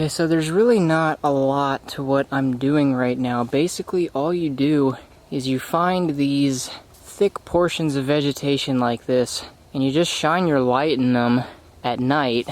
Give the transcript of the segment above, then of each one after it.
Okay, so there's really not a lot to what I'm doing right now. Basically, all you do is you find these thick portions of vegetation like this, and you just shine your light in them at night,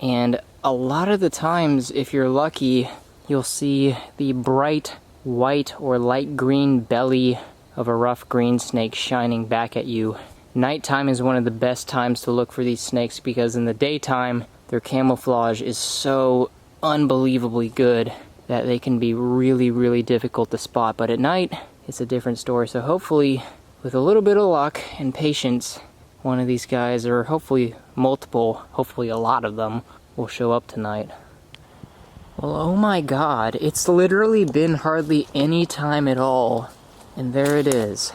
and a lot of the times, if you're lucky, you'll see the bright white or light green belly of a rough green snake shining back at you. Nighttime is one of the best times to look for these snakes because in the daytime, their camouflage is so unbelievably good that they can be really, really difficult to spot. But at night, it's a different story. So hopefully, with a little bit of luck and patience, one of these guys, or hopefully multiple, hopefully a lot of them, will show up tonight. Well, oh my god, it's literally been hardly any time at all, and there it is.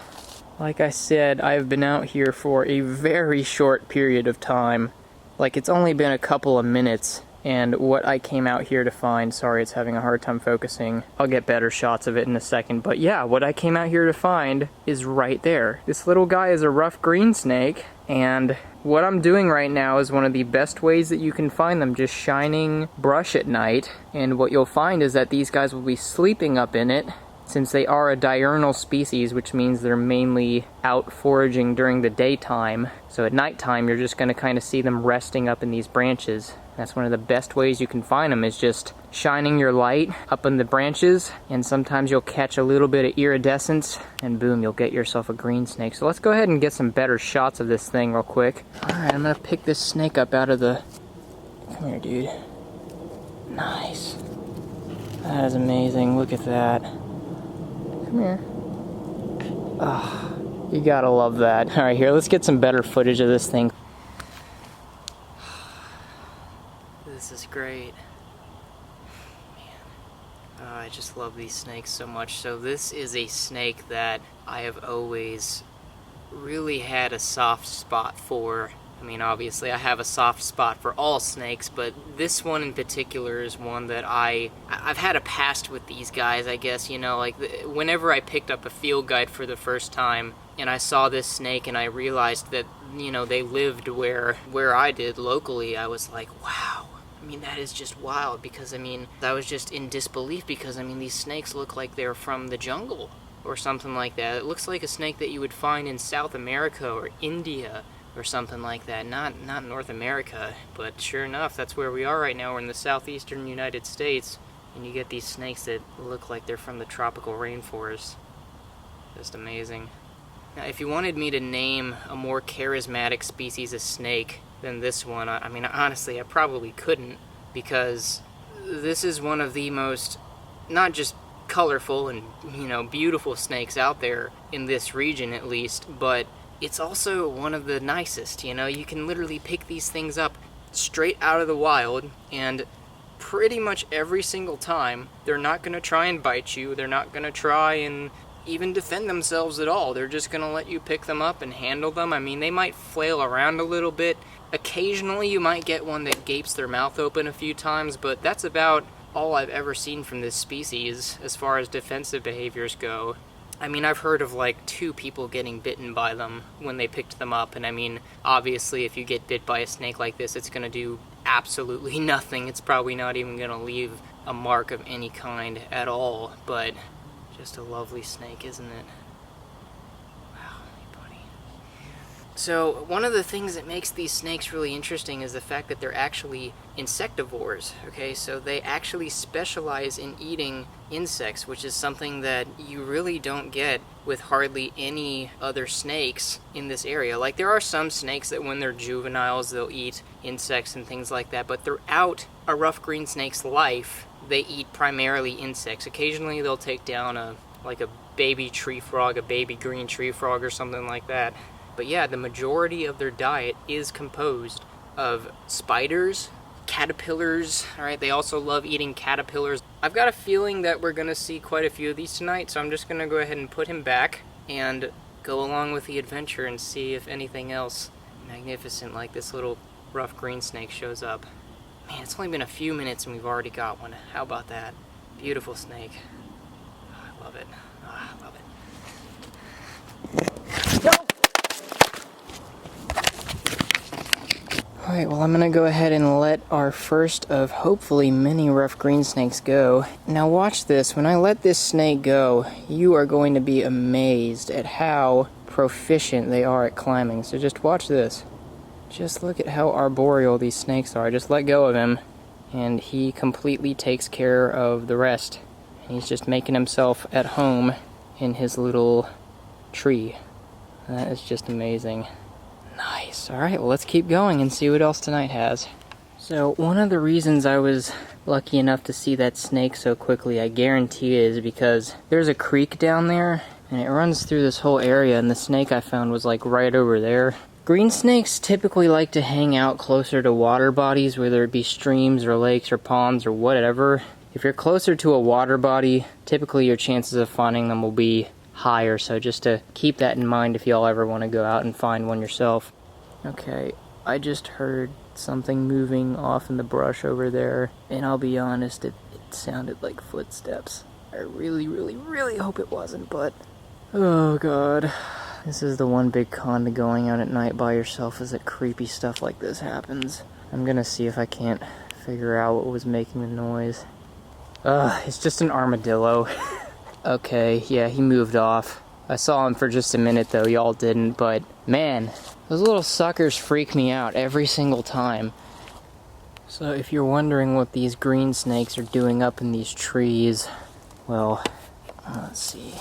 Like I said, I've been out here for a very short period of time. Like, it's only been a couple of minutes, and what I came out here to find, sorry it's having a hard time focusing, I'll get better shots of it in a second, but yeah, what I came out here to find is right there. This little guy is a rough green snake, and what I'm doing right now is one of the best ways that you can find them, just shining brush at night, and what you'll find is that these guys will be sleeping up in it, since they are a diurnal species, which means they're mainly out foraging during the daytime. So at nighttime, you're just gonna kind of see them resting up in these branches. That's one of the best ways you can find them, is just shining your light up in the branches, and sometimes you'll catch a little bit of iridescence, and boom, you'll get yourself a green snake. So let's go ahead and get some better shots of this thing real quick. Alright, I'm gonna pick this snake up out of the... Come here, dude. Nice. That is amazing, look at that. Come here. Ah, you gotta love that. Alright, here, let's get some better footage of this thing. This is great. Man. Oh, I just love these snakes so much. So this is a snake that I have always really had a soft spot for. I mean, obviously I have a soft spot for all snakes, but this one in particular is one that I've had a past with these guys, I guess, you know, like whenever I picked up a field guide for the first time and I saw this snake and I realized that, you know, they lived where I did locally, I was like, wow. I mean, that is just wild, because, I mean, I was just in disbelief because, I mean, these snakes look like they're from the jungle or something like that. It looks like a snake that you would find in South America or India or something like that, not North America, but sure enough, that's where we are right now. We're in the southeastern United States, and you get these snakes that look like they're from the tropical rainforest. Just amazing. Now, if you wanted me to name a more charismatic species of snake than this one, I mean, honestly, I probably couldn't, because this is one of the most, not just colorful and, you know, beautiful snakes out there in this region at least, but it's also one of the nicest. You know, you can literally pick these things up straight out of the wild, and pretty much every single time, they're not going to try and bite you, they're not going to try and even defend themselves at all. They're just going to let you pick them up and handle them. I mean, they might flail around a little bit. Occasionally you might get one that gapes their mouth open a few times, but that's about all I've ever seen from this species as far as defensive behaviors go. I mean, I've heard of like 2 people getting bitten by them when they picked them up, and I mean, obviously if you get bit by a snake like this, it's going to do absolutely nothing. It's probably not even going to leave a mark of any kind at all, but just a lovely snake, isn't it? Wow, buddy. So, one of the things that makes these snakes really interesting is the fact that they're actually insectivores, okay? So they actually specialize in eating insects, which is something that you really don't get with hardly any other snakes in this area. Like, there are some snakes that when they're juveniles, they'll eat insects and things like that, but throughout a rough green snake's life, they eat primarily insects. Occasionally they'll take down a baby tree frog, a baby green tree frog or something like that. But yeah, the majority of their diet is composed of spiders, caterpillars, alright, they also love eating caterpillars. I've got a feeling that we're gonna see quite a few of these tonight, so I'm just gonna go ahead and put him back and go along with the adventure and see if anything else magnificent like this little rough green snake shows up. Man, it's only been a few minutes and we've already got one. How about that? Beautiful snake. Oh, I love it. Oh, I love it. Alright, well I'm gonna go ahead and let our first of hopefully many rough green snakes go. Now watch this, when I let this snake go, you are going to be amazed at how proficient they are at climbing. So just watch this. Just look at how arboreal these snakes are. I just let go of him, and he completely takes care of the rest. He's just making himself at home in his little tree. That is just amazing. Nice. Alright, well let's keep going and see what else tonight has. So one of the reasons I was lucky enough to see that snake so quickly, I guarantee is because there's a creek down there and it runs through this whole area, and the snake I found was like right over there. Green snakes typically like to hang out closer to water bodies, whether it be streams or lakes or ponds or whatever. If you're closer to a water body, typically your chances of finding them will be higher, so just to keep that in mind if y'all ever want to go out and find one yourself. Okay, I just heard something moving off in the brush over there, and I'll be honest, it sounded like footsteps. I really hope it wasn't, but oh god. This is the one big con to going out at night by yourself, is that creepy stuff like this happens. I'm gonna see if I can't figure out what was making the noise. It's just an armadillo. Okay, yeah, he moved off. I saw him for just a minute though, y'all didn't, but man, those little suckers freak me out every single time. So if you're wondering what these green snakes are doing up in these trees, well, let's see.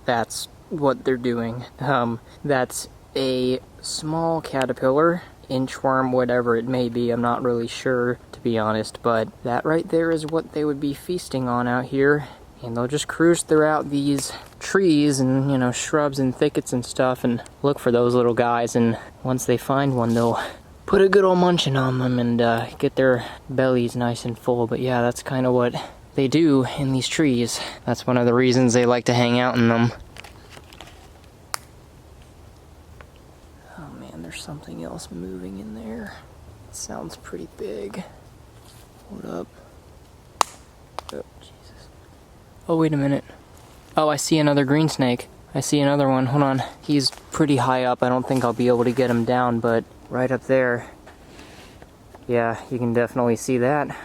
That's what they're doing. That's a small caterpillar, inchworm, whatever it may be, I'm not really sure, to be honest, but that right there is what they would be feasting on out here. And they'll just cruise throughout these trees and, you know, shrubs and thickets and stuff and look for those little guys, and once they find one, they'll put a good old munching on them and get their bellies nice and full. But yeah, that's kind of what they do in these trees. That's one of the reasons they like to hang out in them. Oh man, there's something else moving in there. It sounds pretty big. Hold up. Oh, Jesus. Oh, wait a minute. Oh, I see another green snake. I see another one. Hold on. He's pretty high up. I don't think I'll be able to get him down, but right up there. Yeah, you can definitely see that.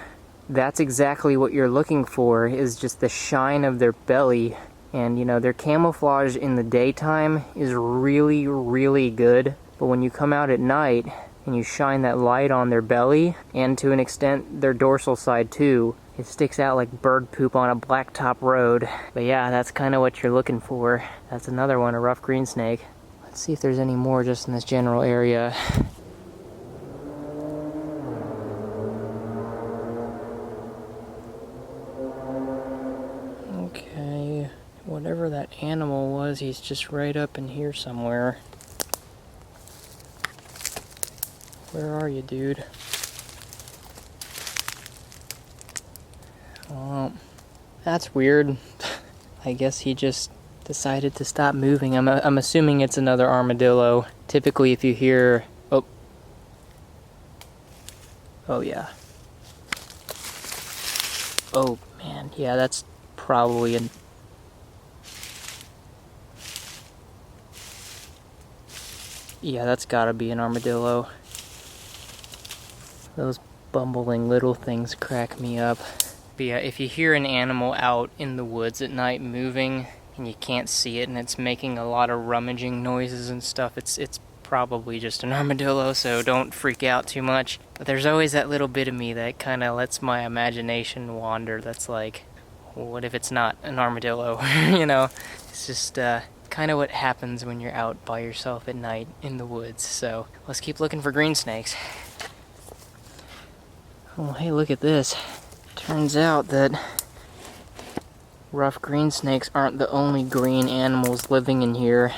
That's exactly what you're looking for, is just the shine of their belly. And, you know, their camouflage in the daytime is really good. But when you come out at night and you shine that light on their belly, and to an extent their dorsal side too, it sticks out like bird poop on a blacktop road. But yeah, that's kind of what you're looking for. That's another one, a rough green snake. Let's see if there's any more just in this general area. Okay, whatever that animal was, he's just right up in here somewhere. Where are you, dude? Well, that's weird. I guess he just decided to stop moving. I'm assuming it's another armadillo. Typically if you hear... Oh yeah. Oh man, yeah, that's probably an... Yeah, that's gotta be an armadillo. Those bumbling little things crack me up. But yeah, if you hear an animal out in the woods at night moving and you can't see it and it's making a lot of rummaging noises and stuff, it's probably just an armadillo, so don't freak out too much. But there's always that little bit of me that kind of lets my imagination wander, that's like, well, what if it's not an armadillo? You know, it's just kind of what happens when you're out by yourself at night in the woods. So let's keep looking for green snakes. Oh, hey, look at this. Turns out that rough green snakes aren't the only green animals living in here.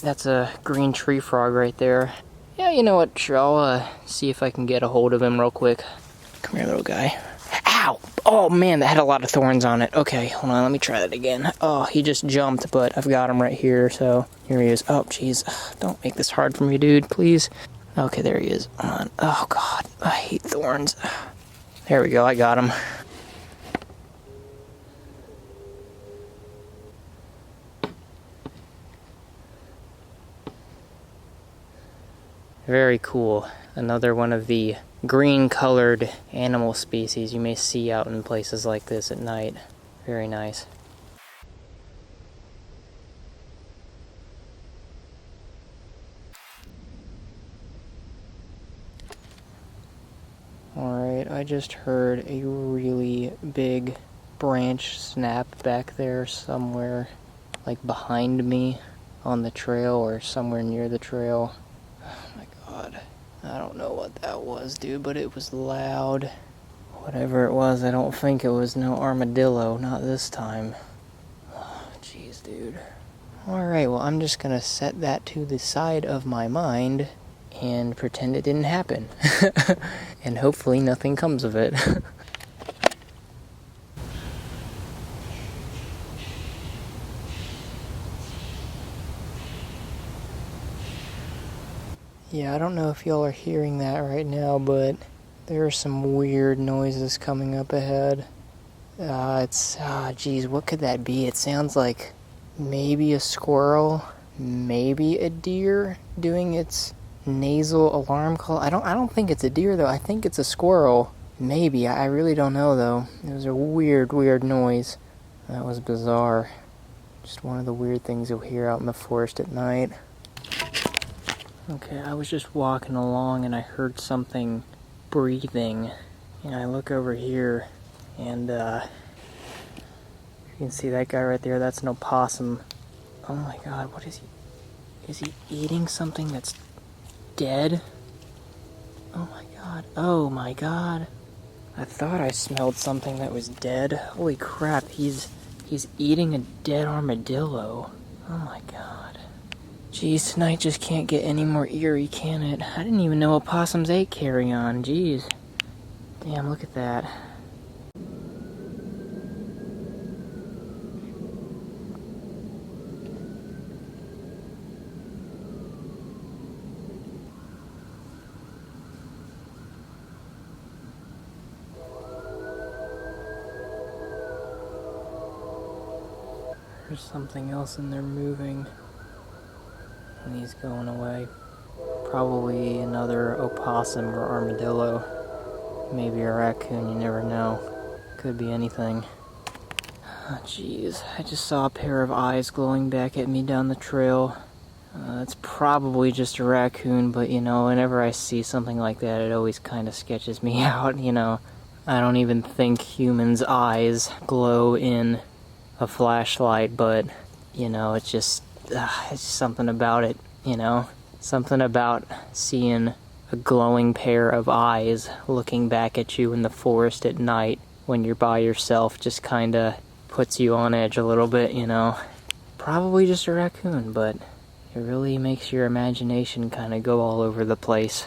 That's a green tree frog right there. Yeah, you know what? Sure, I'll see if I can get a hold of him real quick. Come here, little guy. Ow! Oh man, that had a lot of thorns on it. Okay, hold on, let me try that again. Oh, he just jumped, but I've got him right here, so here he is. Oh, jeez. Don't make this hard for me, dude, please. Okay, there he is. Hold on. Oh, God. I hate thorns. There we go, I got him. Very cool. Another one of the green-colored animal species you may see out in places like this at night. Very nice. Alright, I just heard a really big branch snap back there somewhere, like behind me on the trail or somewhere near the trail. Oh my god. I don't know what that was, dude, but it was loud. Whatever it was, I don't think it was no armadillo, not this time. Oh, jeez, dude. Alright, well, I'm just gonna set that to the side of my mind and pretend it didn't happen. And hopefully nothing comes of it. Yeah, I don't know if y'all are hearing that right now, but there are some weird noises coming up ahead. Geez, what could that be? It sounds like maybe a squirrel, maybe a deer doing its nasal alarm call. I don't think it's a deer though. I think it's a squirrel. Maybe. I really don't know though. It was a weird noise. That was bizarre. Just one of the weird things you'll hear out in the forest at night. Okay, I was just walking along and I heard something breathing. And I look over here and you can see that guy right there. That's an opossum. Oh my god, what is he? Is he eating something that's dead? Oh my god. Oh my god. I thought I smelled something that was dead. Holy crap, he's eating a dead armadillo. Oh my god. Jeez, tonight just can't get any more eerie, can it? I didn't even know opossums ate carrion. Jeez. Damn, look at that. There's something else in there moving. And he's going away. Probably another opossum or armadillo. Maybe a raccoon, you never know. Could be anything. Oh, jeez, I just saw a pair of eyes glowing back at me down the trail. It's probably just a raccoon, but you know, whenever I see something like that, it always kind of sketches me out, you know. I don't even think humans' eyes glow in a flashlight, but, you know, it's just something about it, you know. Something about seeing a glowing pair of eyes looking back at you in the forest at night when you're by yourself just kind of puts you on edge a little bit, you know. Probably just a raccoon, but it really makes your imagination kind of go all over the place.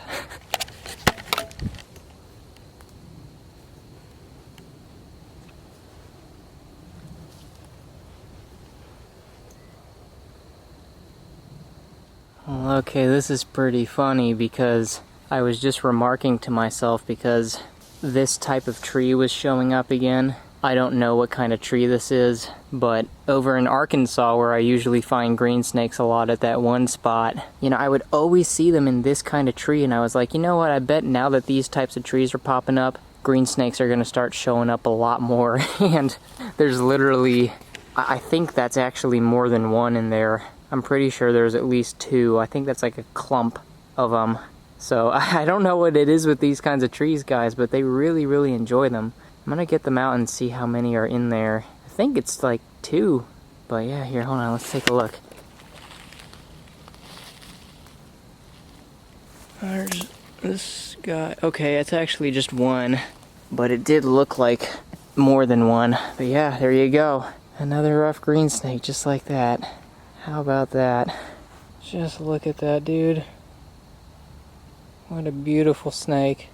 Okay, this is pretty funny because I was just remarking to myself because this type of tree was showing up again. I don't know what kind of tree this is, but over in Arkansas where I usually find green snakes a lot at that one spot, you know, I would always see them in this kind of tree, and I was like, you know what, I bet now that these types of trees are popping up, green snakes are going to start showing up a lot more. And there's literally, I think that's actually more than one in there. I'm pretty sure there's at least two. I think that's like a clump of them. So I don't know what it is with these kinds of trees, guys, but they really enjoy them. I'm gonna get them out and see how many are in there. I think it's like two, but yeah, here, hold on, let's take a look. There's this guy. Okay, it's actually just one, but it did look like more than one. But yeah, there you go. Another rough green snake, just like that. How about that? Just look at that, dude. What a beautiful snake.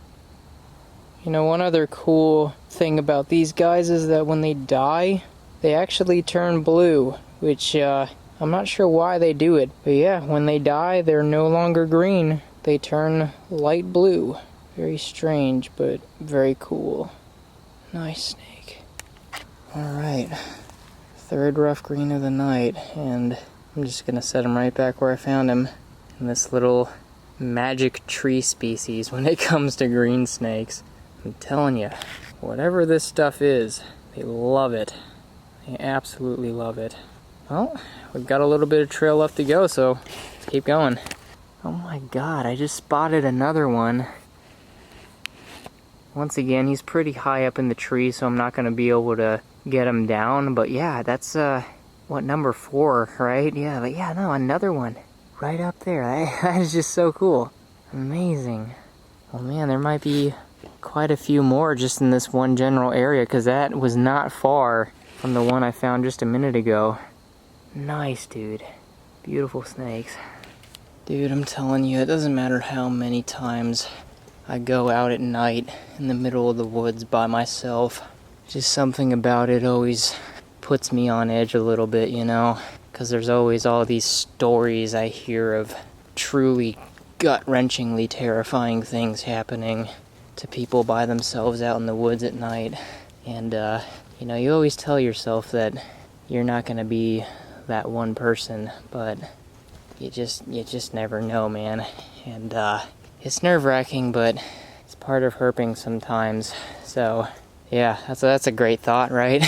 You know, one other cool thing about these guys is that when they die, they actually turn blue, which I'm not sure why they do it. But yeah, when they die, they're no longer green. They turn light blue. Very strange, but very cool. Nice snake. Alright. Third rough green of the night, and I'm just gonna set him right back where I found him, in this little magic tree species when it comes to green snakes. I'm telling you, whatever this stuff is, they love it. They absolutely love it. Well, we've got a little bit of trail left to go, so let's keep going. Oh my god, I just spotted another one. Once again, he's pretty high up in the tree, so I'm not going to be able to get him down. But yeah, that's, what, number 4, right? Yeah, but yeah, no, another one. Right up there. That is just so cool. Amazing. Well, man, there might be quite a few more just in this one general area, because that was not far from the one I found just a minute ago. Nice, dude. Beautiful snakes. Dude, I'm telling you, it doesn't matter how many times I go out at night in the middle of the woods by myself. Just something about it always puts me on edge a little bit, you know? Because there's always all these stories I hear of truly gut-wrenchingly terrifying things happening to people by themselves out in the woods at night. And, you know, you always tell yourself that you're not going to be that one person, but you just never know, man. And, it's nerve-wracking, but it's part of herping sometimes. So, yeah, that's a great thought, right?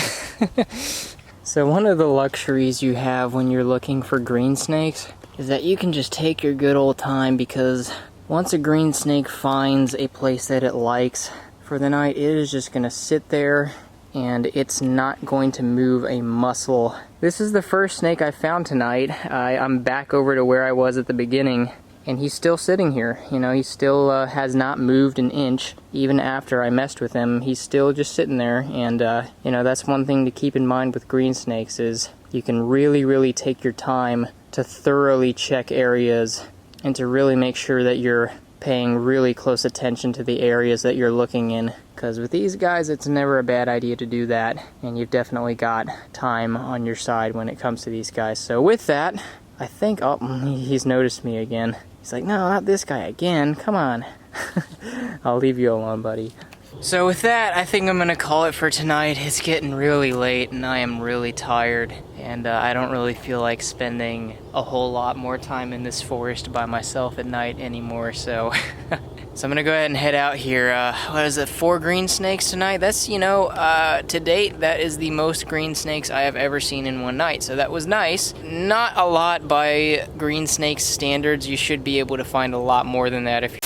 So one of the luxuries you have when you're looking for green snakes is that you can just take your good old time, because once a green snake finds a place that it likes for the night, it is just going to sit there and it's not going to move a muscle. This is the first snake I found tonight. I'm back over to where I was at the beginning, and he's still sitting here. You know, he still has not moved an inch. Even after I messed with him, he's still just sitting there. And, you know, that's one thing to keep in mind with green snakes, is you can really, really take your time to thoroughly check areas and to really make sure that you're paying really close attention to the areas that you're looking in. Because with these guys, it's never a bad idea to do that. And you've definitely got time on your side when it comes to these guys. So with that, I think, oh, he's noticed me again. He's like, no, not this guy again, come on. I'll leave you alone, buddy. So with that, I think I'm gonna call it for tonight. It's getting really late and I am really tired. And I don't really feel like spending a whole lot more time in this forest by myself at night anymore, so... So I'm gonna go ahead and head out here. What is it, 4 green snakes tonight? That's, you know, to date, that is the most green snakes I have ever seen in one night. So that was nice. Not a lot by green snakes standards. You should be able to find a lot more than that if